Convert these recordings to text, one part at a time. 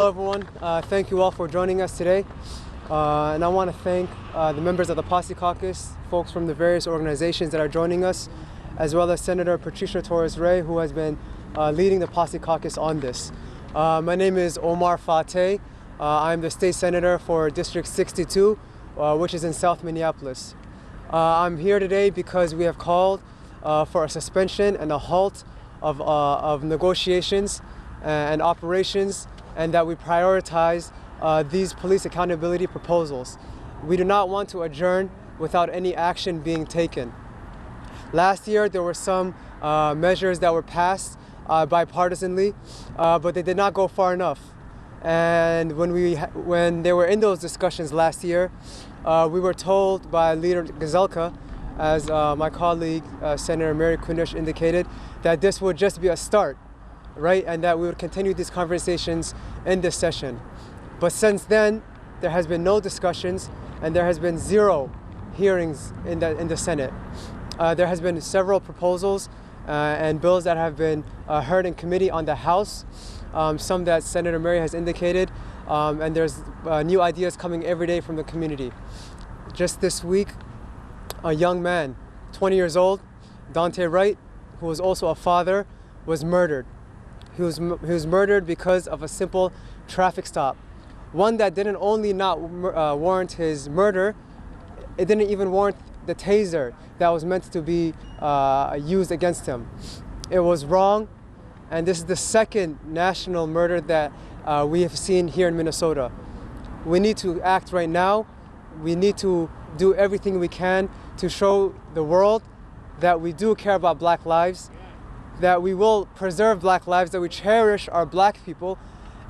Hello everyone, thank you all for joining us today. And I want to thank the members of the Posse Caucus, folks from the various organizations that are joining us, as well as Senator Patricia Torres-Ray, who has been leading the Posse Caucus on this. My name is Omar Fateh. I'm the state senator for District 62, which is in South Minneapolis. I'm here today because we have called for a suspension and a halt of negotiations and operations, and that we prioritize these police accountability proposals. We do not want to adjourn without any action being taken. Last year there were some measures that were passed bipartisanly, but they did not go far enough. And when they were in those discussions last year, we were told by Leader Gazelka, as my colleague Senator Mary Kunesh indicated, that this would just be a start, right? And that we would continue these conversations in this session. But since then, there has been no discussions and there has been zero hearings in the Senate. There has been several proposals and bills that have been heard in committee on the House, some that Senator Mary has indicated, and there's new ideas coming every day from the community. Just this week, a young man, 20 years old, Dante Wright, who was also a father, was murdered. He was murdered because of a simple traffic stop. One that didn't only not warrant his murder, it didn't even warrant the taser that was meant to be used against him. It was wrong, and this is the second national murder that we have seen here in Minnesota. We need to act right now. We need to do everything we can to show the world that we do care about Black lives, that we will preserve Black lives, that we cherish our Black people,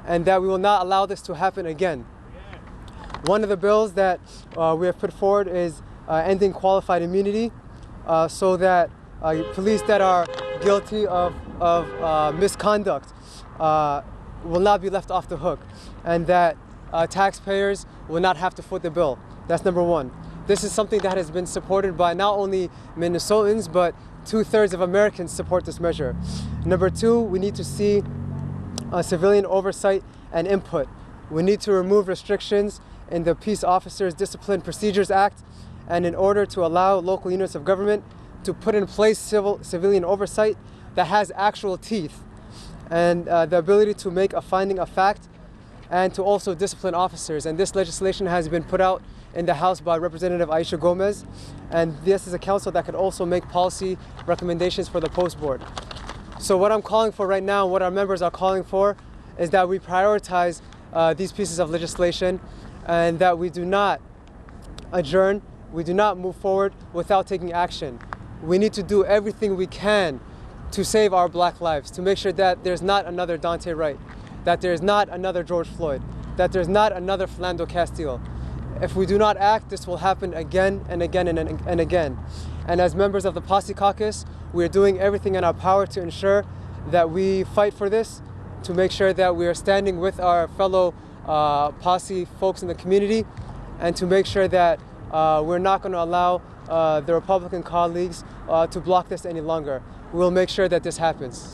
and that we will not allow this to happen again. One of the bills that we have put forward is ending qualified immunity, so that police that are guilty of misconduct will not be left off the hook, and that taxpayers will not have to foot the bill. That's number one. This is something that has been supported by not only Minnesotans, but 2/3 of Americans support this measure. Number two, we need to see civilian oversight and input. We need to remove restrictions in the Peace Officers Discipline Procedures Act, and in order to allow local units of government to put in place civilian oversight that has actual teeth, and the ability to make a finding of fact and to also discipline officers. And this legislation has been put out in the House by Representative Aisha Gomez, and this is a council that could also make policy recommendations for the post board. So what I'm calling for right now, what our members are calling for, is that we prioritize these pieces of legislation, and that we do not adjourn, we do not move forward without taking action. We need to do everything we can to save our Black lives, to make sure that there's not another Dante Wright, that there's not another George Floyd, that there's not another Philando Castile. If we do not act, this will happen again and again and again. And as members of the Posse Caucus, we are doing everything in our power to ensure that we fight for this, to make sure that we are standing with our fellow Posse folks in the community, and to make sure that we're not going to allow the Republican colleagues to block this any longer. We will make sure that this happens.